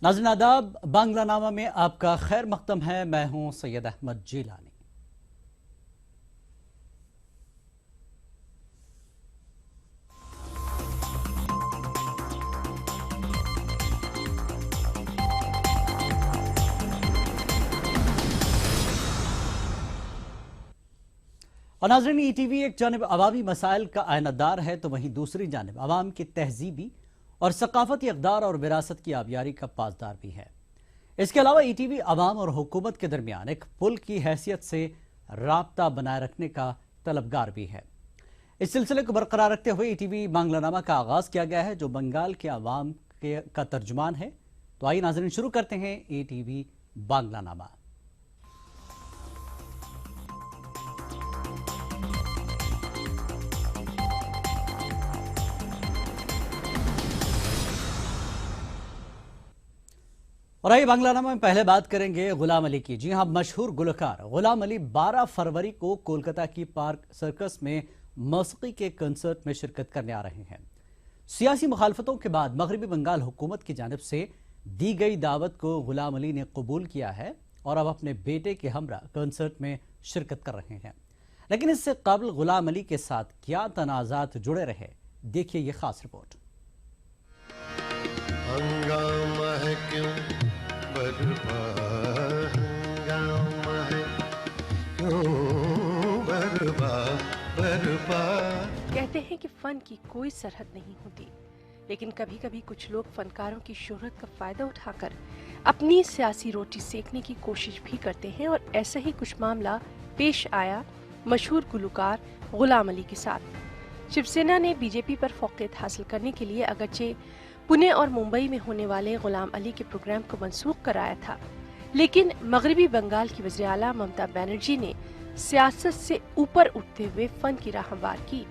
नाज़रीन आदाब, बांग्ला नामा में आपका खैर मक़दम है। मैं हूं सैयद अहमद जीलानी। और नाज़रीन, ईटीवी एक जानिब अवामी मसाइल का आयनादार है तो वहीं दूसरी जानिब अवाम की तहजीबी और सकाफती इक़दार और विरासत की आबियारी का पासदार भी है। इसके अलावा ईटीवी अवाम और हुकूमत के दरमियान एक पुल की हैसियत से राब्ता बनाए रखने का तलबगार भी है। इस सिलसिले को बरकरार रखते हुए ईटीवी बांग्लानामा का आगाज किया गया है, जो बंगाल के अवाम का तर्जुमान है। तो आइए नाज़रीन, शुरू करते हैं ईटीवी बांग्लानामा। और आइए बांग्लानामा में पहले बात करेंगे गुलाम अली की। जी हां, मशहूर गुलकार गुलाम अली 12 फरवरी को कोलकाता की पार्क सर्कस में मौसीकी के कंसर्ट में शिरकत करने आ रहे हैं। सियासी मुखालफतों के बाद मगरबी बंगाल हुकूमत की जानिब से दी गई दावत को गुलाम अली ने कबूल किया है और अब अपने बेटे के हमरा कंसर्ट में शिरकत कर रहे हैं। लेकिन इससे कबल गुलाम अली के साथ क्या तनाज़ात जुड़े रहे, देखिए ये खास रिपोर्ट। हंगामा है क्यों बर्पा, हंगामा है क्यों बर्पा बर्पा। कहते हैं कि फन की कोई सरहद नहीं होती, लेकिन कभी कभी कुछ लोग फनकारों की शोहरत का फायदा उठाकर अपनी सियासी रोटी सेकने की कोशिश भी करते हैं। और ऐसा ही कुछ मामला पेश आया मशहूर गुलकार गुलाम अली के साथ। शिवसेना ने बीजेपी पर फौकियत हासिल करने के लिए अगरचे पुणे और मुंबई में होने वाले गुलाम अली के प्रोग्राम को मंसूख कराया था, लेकिन मगरबी बंगाल की वज़ीर आला ममता बनर्जी ने सियासत से ऊपर उठते हुए फन की राह हमवार की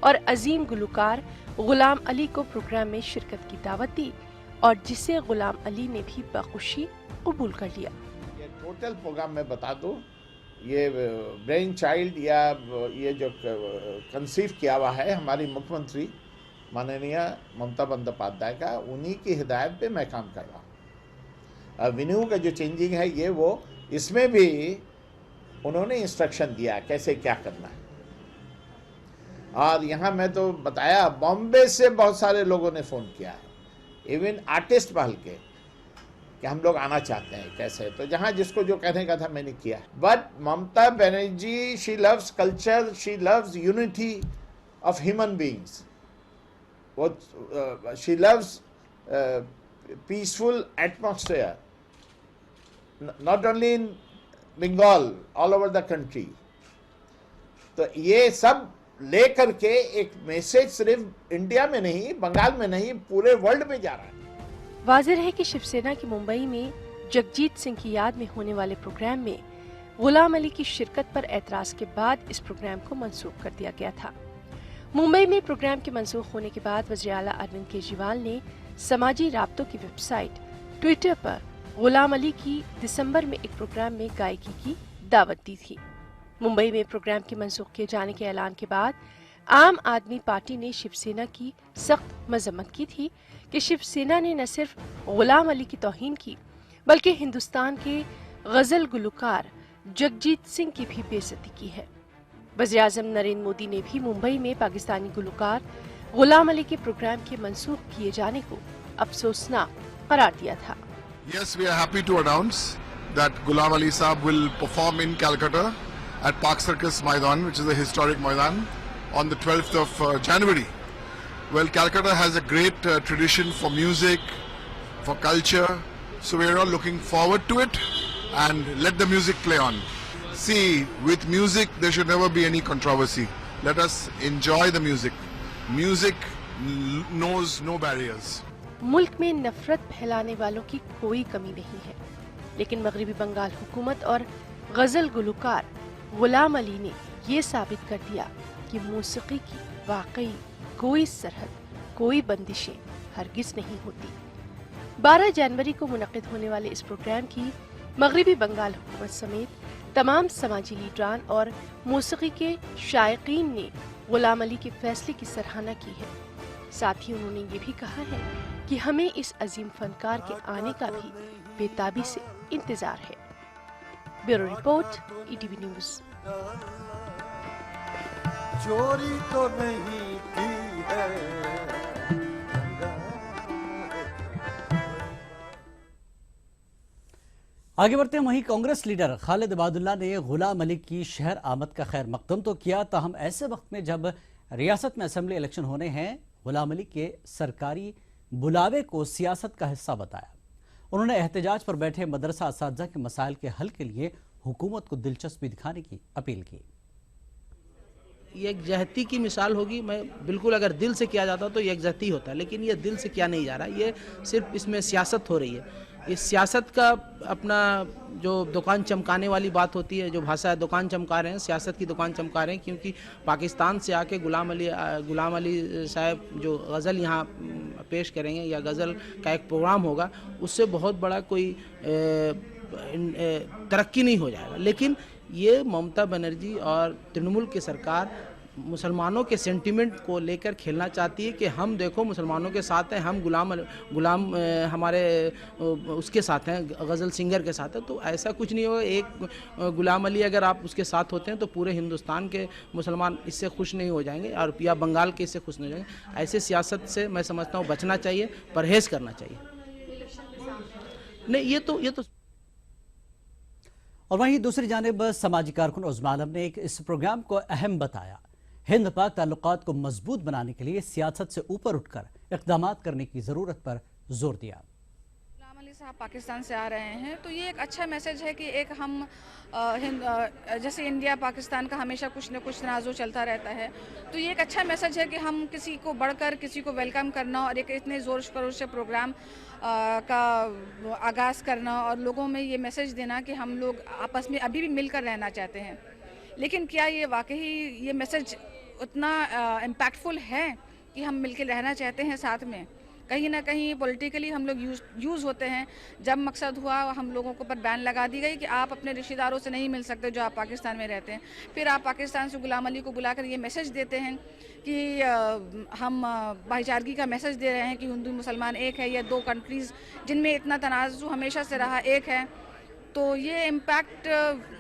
और अजीम गुलकार गुलाम अली को प्रोग्राम में शिरकत की दावत दी, और जिसे गुलाम अली ने भी बखुशी कबूल कर लिया। ये टोटल प्रोग्राम में बता दूं, ये ब्रेन चाइल्ड या ये जो कंसीव किया हुआ है हमारी मुख्यमंत्री माननीय ममता बंदोपाध्याय का, उन्हीं की हिदायत पे मैं काम कर रहा हूँ। वेन्यू का जो चेंजिंग है ये वो, इसमें भी उन्होंने इंस्ट्रक्शन दिया कैसे क्या करना है। और यहाँ मैं तो बताया, बॉम्बे से बहुत सारे लोगों ने फ़ोन किया है, इवन आर्टिस्ट बहल के, कि हम लोग आना चाहते हैं कैसे। तो जहाँ जिसको जो कहने का था मैंने किया। But Mamata Banerjee, she loves culture, she loves unity of human beings. she loves peaceful atmosphere, not only in Bengal, all over the country. तो ये सब लेकर के एक मैसेज सिर्फ इंडिया में नहीं, बंगाल में नहीं, पूरे वर्ल्ड में जा रहा है। वाज़ेह है कि शिवसेना की मुंबई में जगजीत सिंह की याद में होने वाले प्रोग्राम में गुलाम अली की शिरकत पर एतराज के बाद इस प्रोग्राम को मंसूख कर दिया गया था। मुंबई में प्रोग्राम के मंसूख होने के बाद वज़ीर आला अरविंद केजरीवाल ने समाजी राब्तों की वेबसाइट ट्विटर पर गुलाम अली की दिसंबर में एक प्रोग्राम में गायकी की दावत दी थी। मुंबई में प्रोग्राम के मंसूख किए जाने के ऐलान के बाद आम आदमी पार्टी ने शिवसेना की सख्त मजम्मत की थी कि शिवसेना ने न सिर्फ गुलाम अली की तौहीन की, बल्कि हिंदुस्तान के गजल गुलकार जगजीत सिंह की भी बेइज्जती की है। वज़ीर-ए-आज़म नरेंद्र मोदी ने भी मुंबई में पाकिस्तानी गुलकार गुलाम अली के प्रोग्राम के मंसूख किए जाने को अफसोसनाक करार दिया था। Yes, we are happy to announce that Ghulam Ali Saab will perform in Calcutta at Park Circus Maidan, which is a historic Maidan, on the 12th of January. Well, Calcutta has a great tradition for music, for culture, so we are all looking forward to it, and let the music play on. See, with music there should never be any controversy. Let us enjoy the music. Music knows no barriers. मुल्क में नफरत फैलाने वालों की कोई कमी नहीं है, लेकिन मगरबी बंगाल हुकूमत और गजल गुलकार गुलाम अली ने ये साबित कर दिया कि मौसीकी की वाकई कोई सरहद, कोई बंदिशें हरगिज नहीं होती। 12 जनवरी को मुनक्किद होने वाले इस प्रोग्राम की मगरबी बंगाल हुकूमत समेत तमाम समाजी लीडरान और मौसीकी के शायकीन ने गुलाम अली के फैसले की सराहना की है। साथ ही उन्होंने ये भी कहा है कि हमें इस अजीम फनकार के आने का भी बेताबी से इंतजार है। Bureau report, ETV news. चोरी तो नहीं की है। आगे बढ़ते हैं। वहीं कांग्रेस लीडर खालिद इबादुल्ला ने गुलाम अली की शहर आमद का खैर मकदम तो किया, ताहम ऐसे वक्त में जब रियासत में असेंबली इलेक्शन होने हैं, गुलाम अली के सरकारी बुलावे को सियासत का हिस्सा बताया। उन्होंने एहतजाज पर बैठे मदरसा असातिज़ा के मसाइल के हल के लिए हुकूमत को दिलचस्पी दिखाने की अपील की। ये एक जहती की मिसाल होगी। मैं बिल्कुल, अगर दिल से किया जाता तो ये एक जहती होता है, लेकिन ये दिल से किया नहीं जा रहा, ये सिर्फ इसमें सियासत हो रही है। इस सियासत का अपना जो दुकान चमकाने वाली बात होती है, जो भाषा है, दुकान चमका रहे हैं, सियासत की दुकान चमका रहे हैं, क्योंकि पाकिस्तान से आके गुलाम अली साहब जो गज़ल यहाँ पेश करेंगे या गज़ल का एक प्रोग्राम होगा, उससे बहुत बड़ा कोई तरक्की नहीं हो जाएगा। लेकिन ये ममता बनर्जी और तृणमूल की सरकार मुसलमानों के सेंटिमेंट को लेकर खेलना चाहती है कि हम देखो मुसलमानों के साथ हैं, हम गुलाम हमारे उसके साथ हैं, गज़ल सिंगर के साथ है। तो ऐसा कुछ नहीं होगा। एक गुलाम अली अगर आप उसके साथ होते हैं तो पूरे हिंदुस्तान के मुसलमान इससे खुश नहीं हो जाएंगे, और या बंगाल के इससे खुश नहीं हो जाएंगे। ऐसे सियासत से मैं समझता हूँ बचना चाहिए, परहेज़ करना चाहिए। नहीं, ये तो और वहीं दूसरी जानिब समाजी कारकुन उज़्मा आलम ने इस प्रोग्राम को अहम बताया। हिंद पाक ताल्लुकात को मजबूत बनाने के लिए सियासत से ऊपर उठकर इक़दामात करने की ज़रूरत पर जोर दिया। गुलाम अली साहब पाकिस्तान से आ रहे हैं, तो ये एक अच्छा मैसेज है कि एक हम जैसे इंडिया पाकिस्तान का हमेशा कुछ न कुछ तनाज़ुर चलता रहता है, तो ये एक अच्छा मैसेज है कि हम किसी को बढ़कर किसी को वेलकम करना और एक इतने ज़ोर शोर से प्रोग्राम का आगाज़ करना और लोगों में ये मैसेज देना कि हम लोग आपस में अभी भी मिलकर रहना चाहते हैं। लेकिन क्या ये वाकई ये मैसेज उतना इम्पैक्टफुल है कि हम मिलकर रहना चाहते हैं साथ में? कहीं ना कहीं पॉलिटिकली हम लोग यूज़ होते हैं। जब मकसद हुआ हम लोगों को पर बैन लगा दी गई कि आप अपने रिश्तेदारों से नहीं मिल सकते जो आप पाकिस्तान में रहते हैं। फिर आप पाकिस्तान से गुलाम अली को बुलाकर ये मैसेज देते हैं कि हम भाईचारगी का मैसेज दे रहे हैं कि हिंदू मुसलमान एक है, या दो कंट्रीज़ जिनमें इतना तनाज़ुर हमेशा से रहा एक है। तो ये इम्पैक्ट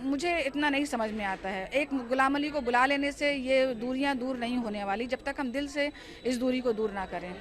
मुझे इतना नहीं समझ में आता है। एक गुलाम अली को बुला लेने से ये दूरियां दूर नहीं होने वाली जब तक हम दिल से इस दूरी को दूर ना करें।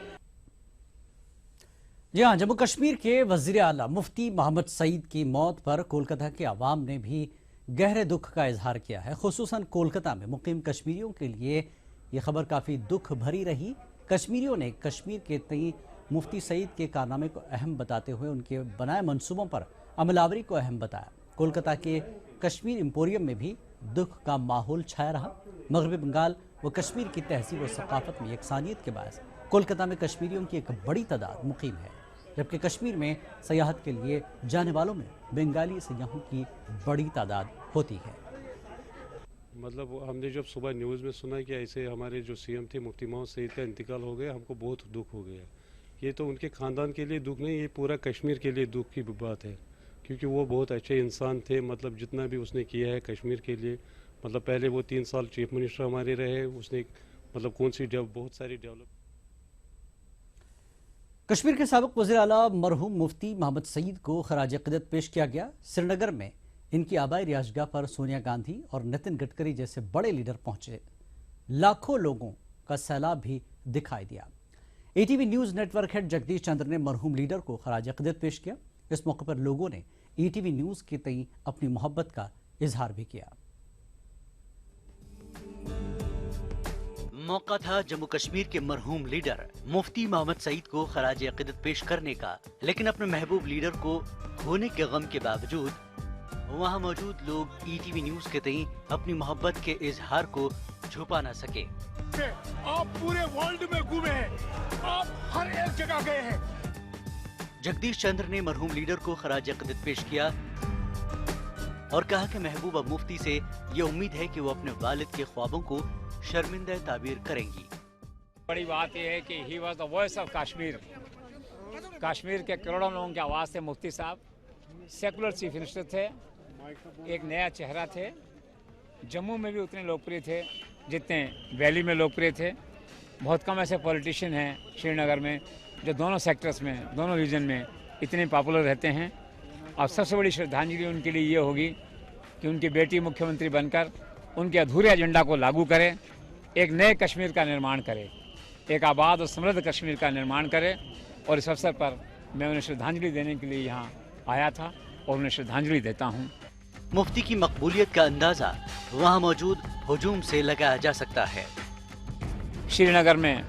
जी हाँ, जम्मू कश्मीर के वज़ीर आला मुफ्ती मोहम्मद सईद की मौत पर कोलकाता के अवाम ने भी गहरे दुख का इजहार किया है। खुसूसन कोलकाता में मुकीम कश्मीरियों के लिए ये खबर काफ़ी दुख भरी रही। कश्मीरियों ने कश्मीर के तई मुफ्ती सईद के कारनामे को अहम बताते हुए उनके बनाए मनसूबों पर अमलावरी को अहम बताया। कोलकाता के कश्मीर एम्पोरियम में भी दुख का माहौल छाया रहा। मगरबी बंगाल व कश्मीर की तहजीब व सकाफत में यकसानियत के बायस कोलकाता में कश्मीरियों की एक बड़ी तादाद मुकीम है, जबकि कश्मीर में सयाहत के लिए जाने वालों में बंगाली सयाहों की बड़ी तादाद होती है। मतलब हमने जब सुबह न्यूज़ में सुना कि ऐसे हमारे जो सीएम थे मुफ्ती मोहम्मद सईद का इंतकाल हो गया, हमको बहुत दुख हो गया। ये तो उनके ख़ानदान के लिए दुख नहीं, ये पूरा कश्मीर के लिए दुख की बात है, क्योंकि वो बहुत अच्छे इंसान थे। मतलब जितना भी उसने किया है कश्मीर के लिए, मतलब पहले वो 3 साल चीफ मिनिस्टर हमारे रहे, उसने मतलब बहुत सारी डेवलप। कश्मीर के साबिक वज़ीर आला मरहूम मुफ्ती मोहम्मद सईद को खराज अक़ीदत पेश किया गया। श्रीनगर में इनकी आबाई रिहाइशगाह पर सोनिया गांधी और नितिन गडकरी जैसे बड़े लीडर पहुंचे। लाखों लोगों का सैलाब भी दिखाई दिया। ETV news network head Jagdish Chandra ने मरहूम लीडर को खराज अक़ीदत पेश किया। इस मौके पर लोगों ने ETV न्यूज़ के तई अपनी मोहब्बत का इजहार भी किया। मौका था जम्मू कश्मीर के मरहूम लीडर मुफ्ती मोहम्मद सईद को खराज अक़ीदत पेश करने का, लेकिन अपने महबूब लीडर को खोने के गम के बावजूद वहां मौजूद लोग ETV न्यूज़ के तई अपनी मोहब्बत के इजहार को छुपा न सके। आप पूरे वर्ल्ड में घूमे हैं, आप हर एक जगह गए हैं। जगदीश चंद्र ने मरहूम लीडर को खराज अक़ीदत पेश किया और कहा कि महबूबा मुफ्ती से ये उम्मीद है कि वो अपने वालिद के ख्वाबों को शर्मिंदा ताबीर करेंगी। बड़ी बात यह है कि he was the voice of Kashmir. Kashmir के करोड़ों लोगों की आवाज़ थे मुफ्ती साहब। सेकुलर चीफ मिनिस्टर थे, एक नया चेहरा थे। जम्मू में भी उतने लोकप्रिय थे जितने वैली में लोकप्रिय थे। बहुत कम ऐसे पॉलिटिशियन हैं श्रीनगर में जो दोनों सेक्टर्स में, दोनों रीजन में इतने पॉपुलर रहते हैं। और सबसे बड़ी श्रद्धांजलि उनके लिए ये होगी कि उनकी बेटी मुख्यमंत्री बनकर उनके अधूरे एजेंडा को लागू करे, एक नए कश्मीर का निर्माण करे, एक आबाद और समृद्ध कश्मीर का निर्माण करे। और इस अवसर पर मैं उन्हें श्रद्धांजलि देने के लिए यहाँ आया था और उन्हें श्रद्धांजलि देता हूँ। मुफ्ती की मकबूलियत का अंदाजा वहाँ मौजूद हुजूम से लगाया जा सकता है। श्रीनगर में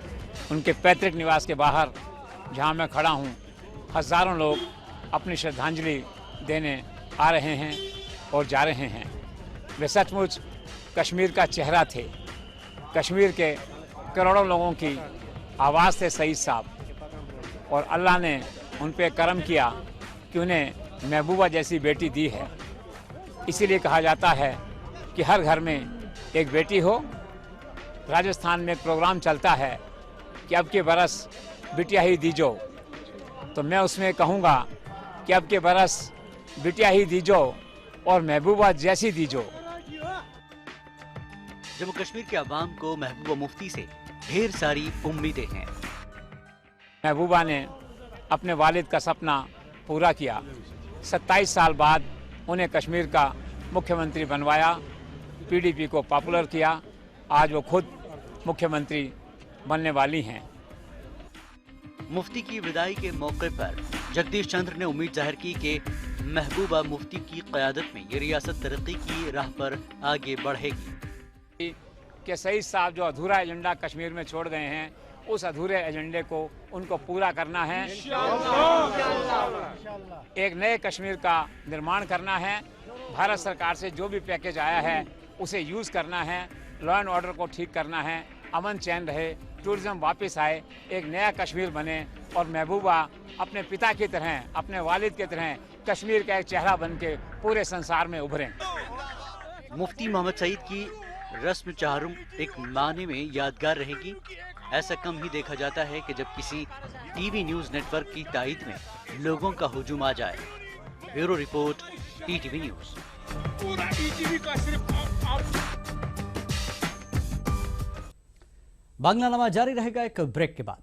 उनके पैतृक निवास के बाहर जहाँ मैं खड़ा हूँ, हज़ारों लोग अपनी श्रद्धांजलि देने आ रहे हैं और जा रहे हैं। वे सचमुच कश्मीर का चेहरा थे, कश्मीर के करोड़ों लोगों की आवाज़ थे सईद साहब। और अल्लाह ने उन पे करम किया कि उन्हें महबूबा जैसी बेटी दी है। इसीलिए कहा जाता है कि हर घर में एक बेटी हो। राजस्थान में एक प्रोग्राम चलता है कि अब के बरस बिटिया ही दीजो, तो मैं उसमें कहूँगा कि अब के बरस बिटिया ही दीजो और महबूबा जैसी दीजो। जम्मू कश्मीर के अवाम को महबूबा मुफ्ती से ढेर सारी उम्मीदें हैं। महबूबा ने अपने वालिद का सपना पूरा किया। 27 साल बाद उन्हें कश्मीर का मुख्यमंत्री बनवाया, पीडीपी को पॉपुलर किया। आज वो खुद मुख्यमंत्री बनने वाली हैं। मुफ्ती की विदाई के मौके पर जगदीश चंद्र ने उम्मीद जाहिर की कि महबूबा मुफ्ती की क़यादत में ये रियासत तरक्की की राह पर आगे बढ़ेगी। कि सईद साहब जो अधूरा एजेंडा कश्मीर में छोड़ गए हैं, उस अधूरे एजेंडे को उनको पूरा करना है। एक नए कश्मीर का निर्माण करना है। भारत सरकार से जो भी पैकेज आया है उसे यूज़ करना है। लॉ एंड ऑर्डर को ठीक करना है, अमन चैन रहे, टूरिज्म वापस आए, एक नया कश्मीर बने और महबूबा अपने पिता की तरह, अपने वालिद की तरह कश्मीर का एक चेहरा बन के पूरे संसार में उभरें। मुफ्ती मोहम्मद सईद की रस्म चाहरुम एक माने में यादगार रहेगी। ऐसा कम ही देखा जाता है कि जब किसी टीवी न्यूज़ नेटवर्क की ताईद में लोगों का हुजूम आ जाए। Bureau report, ETV news. पूरा ईटीवी का सिर्फ बांग्लानामा जारी रहेगा एक ब्रेक के बाद।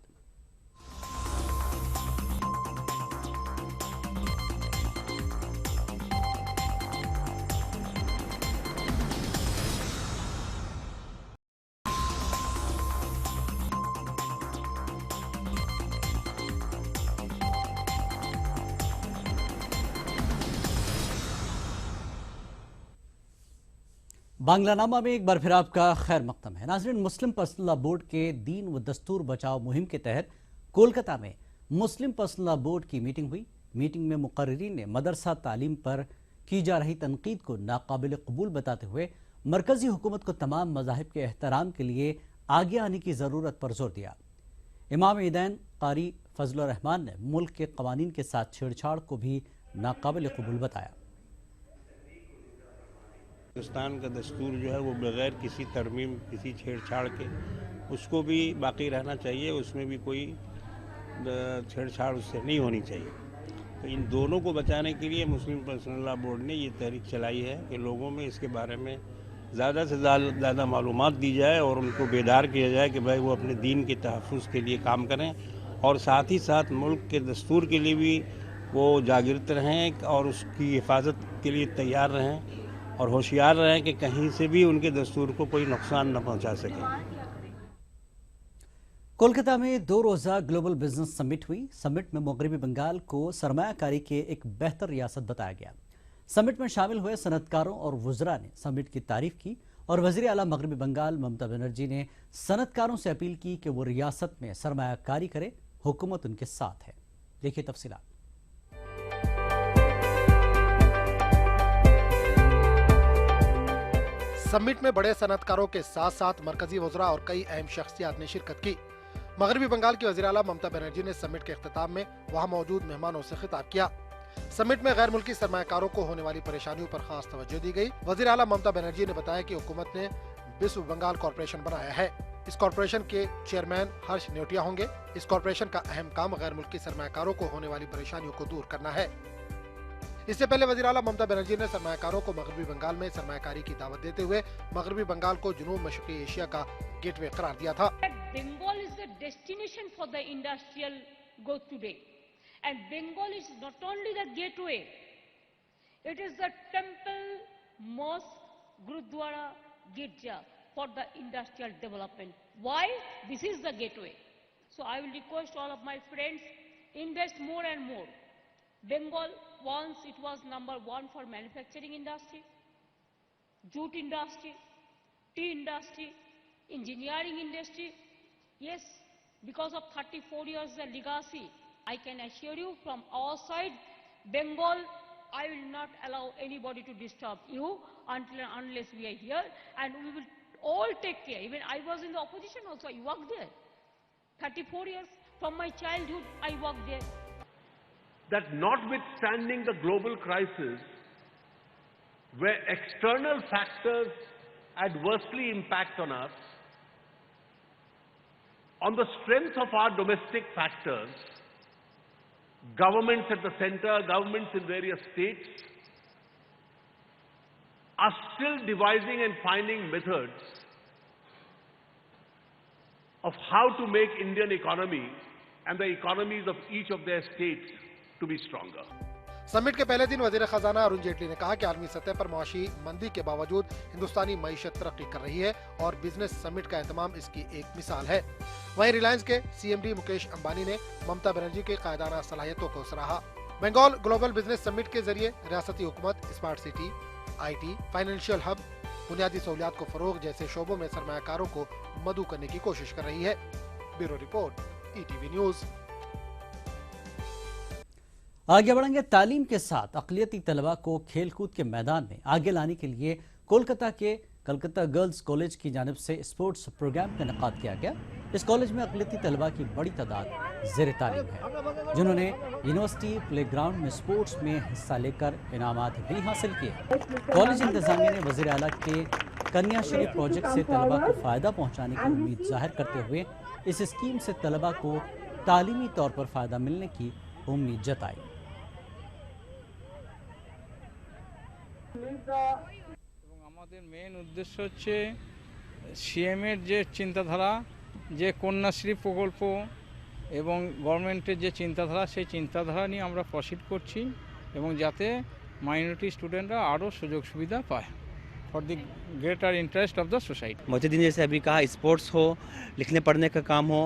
बांग्लानामा में एक बार फिर आपका खैर मकदम है। नाज़रीन, मुस्लिम पर्सनल लॉ बोर्ड के दीन व दस्तूर बचाओ मुहिम के तहत कोलकाता में मुस्लिम पर्सनल लॉ बोर्ड की मीटिंग हुई। मीटिंग में मुकर्रिरीन ने मदरसा तालीम पर की जा रही तनकीद को नाकाबिल कबूल बताते हुए मरकजी हुकूमत को तमाम मज़ाहिब के एहतराम के लिए आगे आने की ज़रूरत पर जोर दिया। इमाम ईदैन कारी फजलुर रहमान ने मुल्क के कवानीन के साथ छेड़छाड़ को भी नाकाबिल कबूल बताया। पाकिस्तान का दस्तूर जो है वो बग़ैर किसी तरमीम, किसी छेड़छाड़ के उसको भी बाकी रहना चाहिए, उसमें भी कोई छेड़छाड़ उससे नहीं होनी चाहिए। तो इन दोनों को बचाने के लिए मुस्लिम पर्सनल लॉ बोर्ड ने ये तहरीक चलाई है कि लोगों में इसके बारे में ज़्यादा से ज़्यादा मालूमात दी जाए और उनको बेदार किया जाए कि भाई वो अपने दीन के तहफ़्फ़ुज़ के लिए काम करें और साथ ही साथ मुल्क के दस्तूर के लिए भी वो जागृत रहें और उसकी हिफाजत के लिए तैयार रहें और होशियार रहें कि कहीं से भी उनके दस्तूर को कोई नुकसान न पहुंचा सके। कोलकाता में 2 रोज़ा ग्लोबल बिजनेस समिट हुई। समिट में मगरबी बंगाल को सरमायाकारी के एक बेहतर रियासत बताया गया। समिट में शामिल हुए सनतकारों और वुज़रा ने समिट की तारीफ की और वज़ीर आला मगरबी बंगाल ममता बनर्जी ने सनतकारों से अपील की कि वो रियासत में सरमायाकारी करे, हुकूमत उनके साथ है। देखिए तफसीलात। समिट में बड़े सनतकारों के साथ साथ मरकजी वज़रा और कई अहम शख्सियात ने शिरकत की। मगरबी बंगाल की वज़ीर आला ममता बनर्जी ने समिट के इख्तिताम में वहां मौजूद मेहमानों से खिताब किया। समिट में गैर मुल्की सरमायाकारों को होने वाली परेशानियों पर खास तवज्जो दी गई। वज़ीर आला ममता बनर्जी ने बताया कि हुकूमत ने विश्व बंगाल कॉरपोरेशन बनाया है। इस कॉरपोरेशन के चेयरमैन हर्ष न्योटिया होंगे। इस कॉरपोरेशन का अहम काम गैर मुल्की सरमायाकारों को होने वाली परेशानियों को दूर करना है। इससे पहले वज़ीर आला ममता बनर्जी ने सरमायाकारों को मगरबी बंगाल में सरमायाकारी की दावत देते हुए मगरबी बंगाल को जुनूब मशरक़ी एशिया का गेटवे करार दिया था। Bengal is a destination for the industrial growth today. And Bengal is not only the gateway, it is the temple, mosque, Gurudwara, Girja for the industrial development. Why? This is the gateway. So I will request all of my friends, invest more and more. Bengal, once it was #1 for manufacturing industry, jute industry, tea industry, engineering industry. Yes, because of 34 years of legacy, I can assure you from our side, Bengal, I will not allow anybody to disturb you until and unless we are here, and we will all take care. Even I was in the opposition also, I worked there. 34 years from my childhood, I worked there. That notwithstanding the global crisis, where external factors adversely impact on us, on the strength of our domestic factors, governments at the center, governments in various states, are still devising and finding methods of how to make Indian economy and the economies of each of their states to be stronger. Summit के पहले दिन वजीर खजाना अरुण जेटली ने कहा कि आलमी सतह पर मुआशी मंदी के बावजूद हिंदुस्तानी मईशत तरक्की कर रही है और बिजनेस समिट का एहतमाम इसकी एक मिसाल है। वहीं रिलायंस के सीएमडी मुकेश अंबानी ने ममता बनर्जी की कायदाना सलाहियतों को सराहा। बंगाल ग्लोबल बिजनेस समिट के जरिए रियासती हुकूमत smart city, IT, financial hub, बुनियादी सहूलियात को फरोग जैसे शोबों में सरमायाकारों को मदऊ करने की कोशिश कर रही है। Bureau report, ETV news. आगे बढ़ेंगे। तालीम के साथ अक़लियती तलबा को खेलकूद के मैदान में आगे लाने के लिए कोलकाता के कलकत्ता गर्ल्स कॉलेज की जानिब से स्पोर्ट्स प्रोग्राम का इनेकाद किया गया। इस कॉलेज में अक़लियती तलबा की बड़ी तादाद ज़ेर तालीम है, जिन्होंने यूनिवर्सिटी प्लेग्राउंड में स्पोर्ट्स में हिस्सा लेकर इनामात भी हासिल किए। कॉलेज इंतज़ामिया ने वज़ीर आला के कन्याश्री प्रोजेक्ट से तलबा को फ़ायदा पहुँचाने की उम्मीद ज़ाहिर करते हुए इस स्कीम से तलबा को तालीमी तौर पर फ़ायदा मिलने की उम्मीद जताई। আমাদের মেইন উদ্দেশ্য হচ্ছে সিএমের যে চিন্তাধারা, যে কন্যাশ্রী প্রকল্প এবং গভর্নমেন্টের যে চিন্তাধারা, সেই চিন্তাধারা নিয়ে আমরা প্রসিড করছি এবং যাতে মাইনরিটি স্টুডেন্টরা আরও সুযোগ সুবিধা পায় for the greater interest of the society. मोहतदीन जैसे अभी कहा, स्पोर्ट्स हो, लिखने पढ़ने का काम हो,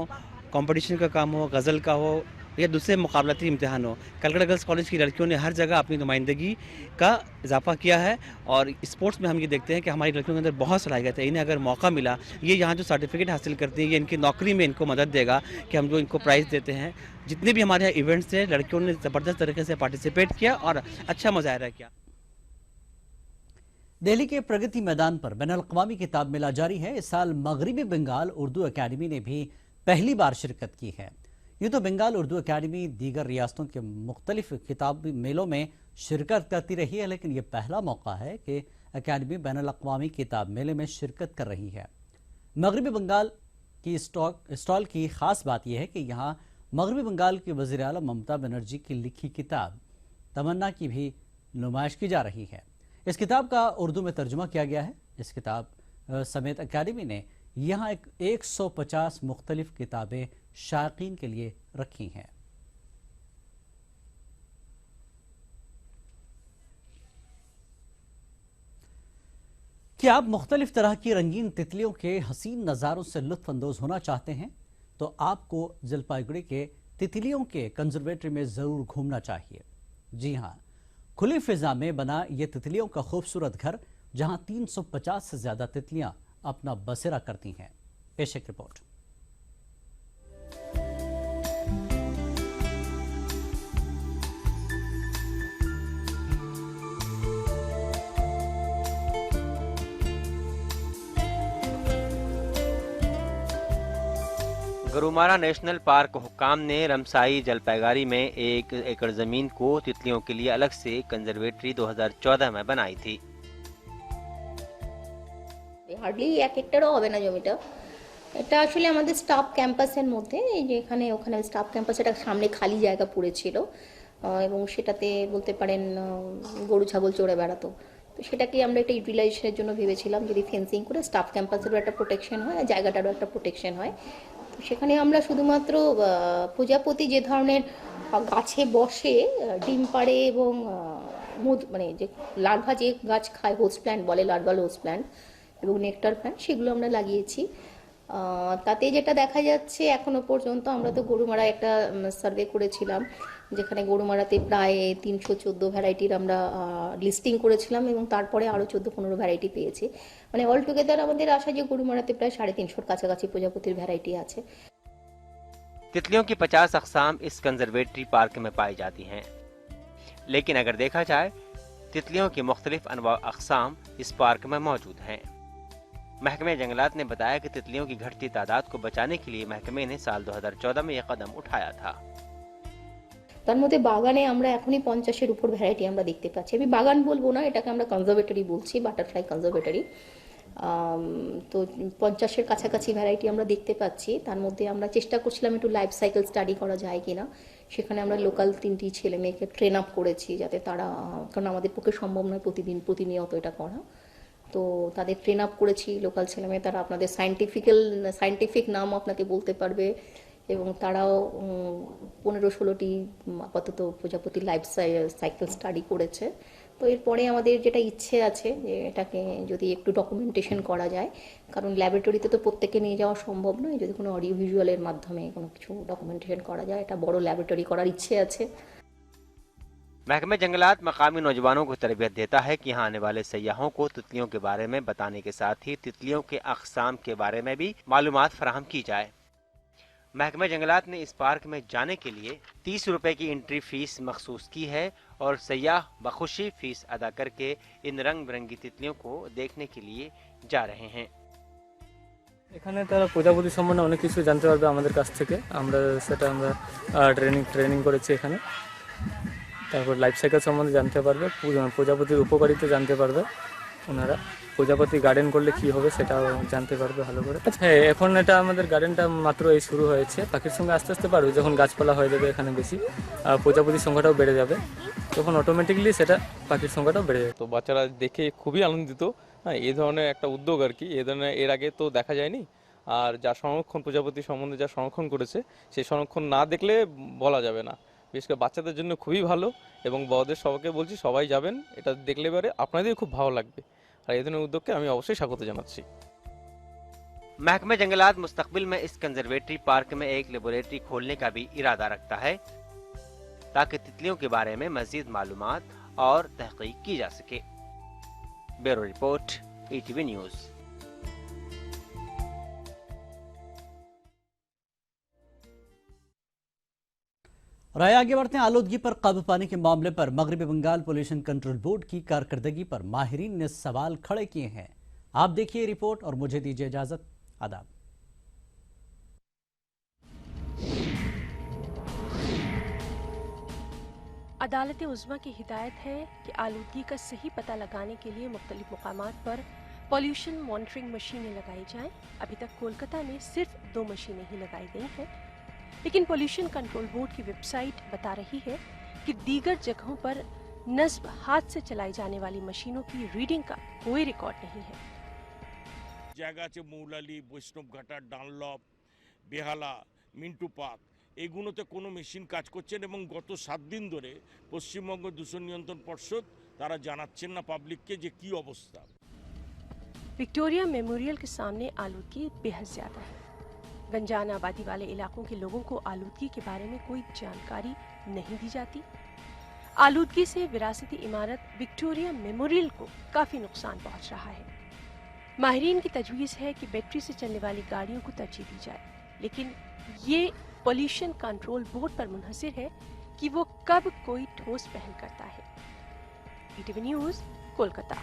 कंपटीशन का काम हो, गज़ल का हो या दूसरे मुकाबलती इम्तिहान हो, कलकत्ता गर्ल्स कॉलेज की लड़कियों ने हर जगह अपनी नुमाइंदगी का इजाफा किया है। और स्पोर्ट्स में हम ये देखते हैं कि हमारी लड़कियों के अंदर बहुत सलाहियत है। इन्हें अगर मौका मिला, ये यहाँ जो सर्टिफिकेट हासिल करती हैं, ये इनकी नौकरी में इनको मदद देगा कि हम जो इनको प्राइज़ देते हैं। जितने भी हमारे यहाँ इवेंट्स थे, लड़कियों ने ज़बरदस्त तरीके से पार्टिसिपेट किया और अच्छा मुजाहरा किया। दिल्ली के प्रगति मैदान पर बैनुल-अक़वामी किताब मेला जारी है। इस साल मगरबी बंगाल उर्दू अकेडमी ने भी पहली बार शिरकत की है। यूँ तो बंगाल उर्दू अकेडमी दीगर रियासतों के मुख्तलिफ किताबी मेलों में शिरकत करती रही है, लेकिन ये पहला मौका है कि अकेडमी बैनुल-अक़वामी किताब मेले में शिरकत कर रही है। मगरबी बंगाल की स्टॉल की ख़ास बात यह है कि यहाँ मगरबी बंगाल के वज़ीर आला ममता बनर्जी की लिखी किताब तमन्ना की भी नुमाइश की जा रही है। इस किताब का उर्दू में तर्जुमा किया गया है। इस किताब समेत अकेडमी ने यहाँ 150 मुख्तलिफ किताबें शायकीन के लिए रखी हैं। क्या आप मुख्तलिफ तरह की रंगीन तितलियों के हसीन नज़ारों से लुत्फ अंदोज होना चाहते हैं? तो आपको जलपाईगुड़ी के तितलियों के कंजर्वेटरी में ज़रूर घूमना चाहिए। जी हाँ, खुली फिजा में बना ये तितलियों का खूबसूरत घर, जहां 350 से ज्यादा तितलियां अपना बसेरा करती हैं। पेश एक रिपोर्ट। गरुमारा नेशनल पार्क हुक्काम ने रमसाई जलपाईगुड़ी में 1 एकड़ जमीन को तितलियों के लिए अलग से कंजर्वेटरी 2014 में बनाई थी। হার্ডলি 1 হেক্টরও হবে না জমিটা। এটা আসলে আমাদের স্টাফ ক্যাম্পাসের মধ্যে, এই যে ওখানে স্টাফ ক্যাম্পাস, এটা সামনে খালি জায়গা পড়েছিল এবং সেটাতে বলতে পারেন গরু ছাগল চড়ে বেড়াতো। তো সেটাকে আমরা একটা ইউটিলাইজেশনের জন্য ভেবেছিলাম, যদি ফেন্সিং করে স্টাফ ক্যাম্পাসেরও একটা প্রোটেকশন হয় আর জায়গাটারও একটা প্রোটেকশন হয়, সেখানে আমরা শুধুমাত্র প্রজাপতি যে ধরনের গাছে বসে ডিম পাড়ে এবং মানে যে লার্ভা যে গাছ খায়, হোস্ট প্ল্যান্ট বলে, লার্ভাল হোস্ট প্ল্যান্ট এবং নেকটার প্ল্যান্ট, সেগুলো আমরা লাগিয়েছি। তাতে যেটা দেখা যাচ্ছে এখনো পর্যন্ত, আমরা তো গরুমারা একটা সার্ভে করেছিলাম যেখানে গরুমারাতে প্রায় 314 ভ্যারাইটির আমরা লিস্টিং করেছিলাম এবং তারপরে আরও 14-15 ভ্যারাইটি পেয়েছি। মানে অল টুগেদার আমাদের আশা যে গরুমারাতে প্রায় 350 কাছাকাছি প্রজাপতির ভ্যারাইটি আছে। तितलियों की 50 अक़साम इस कंजर्वेटरी पार्क में पाई जाती हैं, लेकिन अगर देखा जाए तितलियों की मुख्तलिफ अनवा अक़साम इस पार्क में मौजूद हैं। महकमे जंगलात ने बताया कि तितलियों की घटती तादाद को बचाने के लिए महकमे ने साल 2014 में यह कदम उठाया था। তার মধ্যে বাগানে আমরা এখনই 50-এর উপর ভ্যারাইটি আমরা দেখতে পাচ্ছি। আমি বাগান বলবো না, এটাকে আমরা কনজারভেটরি বলছি, বাটারফ্লাই কনজারভেটরি। তো 50-এর কাছাকাছি ভ্যারাইটি আমরা দেখতে পাচ্ছি। তার মধ্যে আমরা চেষ্টা করছিলাম একটু লাইফ সাইকেল স্টাডি করা যায় কিনা। সেখানে আমরা লোকাল 3টি ছেলে মেয়েকে ট্রেন আপ করেছি যাতে তারা, কারণ আমাদের পক্ষে সম্ভব নয় প্রতিনিয়ত এটা করা, তো তাদের ট্রেন আপ করেছি লোকাল ছেলে মেয়ে। তারা আপনাদের সায়েন্টিফিক নাম আপনাকে বলতে পারবে এবং তারাও 15-16টি আপাতত প্রজাপতি লাইফ সাইকেল স্টাডি করেছে। তো এরপরে আমাদের যেটা ইচ্ছে আছে যে এটাকে যদি একটু ডকুমেন্টেশন করা যায়, কারণ ল্যাবরেটরিতে তো প্রত্যেকে নিয়ে যাওয়া সম্ভব নয়, যদি কোনো অডিও ভিজুয়ালের মাধ্যমে কোনো কিছু ডকুমেন্টেশন করা যায়, এটা বড় ল্যাবরেটরি করার ইচ্ছে আছে। महकमा जंगलात मकामी नौजवानों को तरबियत देता है कि यहाँ आने वाले सयाहों को तितलियों के बारे में बताने के साथ ही तितलियों के अक़साम के बारे में भी मालूमात फराहम की जाए। महकमा जंगलात ने इस पार्क में जाने के लिए 30 रुपए की एंट्री फीस मखसूस की है और सयाह बखुशी फीस अदा करके इन रंग बिरंगी तितलियों को देखने के लिए जा रहे हैं। এখানে তারা প্রজাপতি সম্বন্ধে অনেক কিছু জানতে পারবে আমাদের কাছ থেকে। আমরা ট্রেনিং করেছি এখানে। তারপর লাইফ সাইকেল সম্বন্ধে জানতে পারবে, প্রজাপতির উপকারিতা জানতে পারবে ওনারা। প্রজাপতি গার্ডেন করলে কি হবে সেটাও জানতে পারবে ভালো করে। হ্যাঁ, এখন এটা আমাদের গার্ডেনটা মাত্র এই শুরু হয়েছে। পাখির সঙ্গে আস্তে আস্তে পারবে, যখন গাছপালা হয়ে যাবে এখানে বেশি, প্রজাপতির সংখ্যাটাও বেড়ে যাবে, তখন অটোমেটিকলি সেটা পাখির সংখ্যাটাও বেড়ে যাবে। তো বাচ্চারা দেখে খুবই আনন্দিত। হ্যাঁ, এই ধরনের একটা উদ্যোগ আর কি, এই ধরনের এর আগে তো দেখা যায়নি। আর যা সংরক্ষণ, প্রজাপতি সম্বন্ধে যা সংরক্ষণ করেছে, সেই সংরক্ষণ না দেখলে বলা যাবে না। বিশেষ করে বাচ্চাদের জন্য খুবই ভালো এবং বড়দের সবাইকে বলছি সবাই যাবেন, এটা দেখলে পরে আপনাদের খুব ভালো লাগবে। আর এই ধরনের উদ্যোগকে আমি অবশ্যই স্বাগত জানাচ্ছি। महकमा जंगलात मुस्तकबिल में इस कंजर्वेटरी पार्क में एक लेबोरेटरी खोलने का भी इरादा रखता है ताकि तितलियों के बारे में मजीद मालूमात और तहकीक की जा सके। Bureau report, ETV news. राय आगे बढ़ते हैं। आलूदगी पर काबू पाने के मामले पर मगरबी बंगाल पोल्यूशन कंट्रोल बोर्ड की कारकर्दगी पर माहिरीन ने सवाल खड़े किए हैं। आप देखिए रिपोर्ट और मुझे दीजिए इजाजत। आदाब। अदालत उज़्मा की हिदायत है कि आलूदगी का सही पता लगाने के लिए मुख्तलिफ मुकामात पर पॉल्यूशन मॉनिटरिंग मशीनें लगाई जाएं। अभी तक कोलकाता में सिर्फ 2 मशीनें ही लगाई गई हैं, लेकिन पोल्यूशन कंट्रोल बोर्ड की वेबसाइट बता रही है कि दीगर जगहों पर नस्ब हाथ से चलाई जाने वाली मशीनों की रीडिंग का कोई रिकॉर्ड नहीं है। জায়গা আছে মৌলালি, বৈষ্ণবঘাটা, ডানলপ, বেহালা, মিন্টু পার্ক, এগুলোতে কোনো মেশিন কাজ করছেন এবং গত 7 দিন ধরে পশ্চিমবঙ্গ দূষণ নিয়ন্ত্রণ পর্ষদ তারা জানাচ্ছেন না পাবলিককে যে কি অবস্থা। विक्टोरिया मेमोरियल के सामने आलूदगी बेहद ज्यादा है। गंजान आबादी वाले इलाकों के लोगों को आलूदगी के बारे में कोई जानकारी नहीं दी जाती। आलूदगी से विरासती इमारत विक्टोरिया मेमोरियल को काफी नुकसान पहुंच रहा है। माहिरीन की तजवीज़ है कि बैटरी से चलने वाली गाड़ियों को तरजीह दी जाए, लेकिन ये पोल्यूशन कंट्रोल बोर्ड पर मुनहसिर है कि वो कब कोई ठोस पहल करता है। ETV news, Kolkata.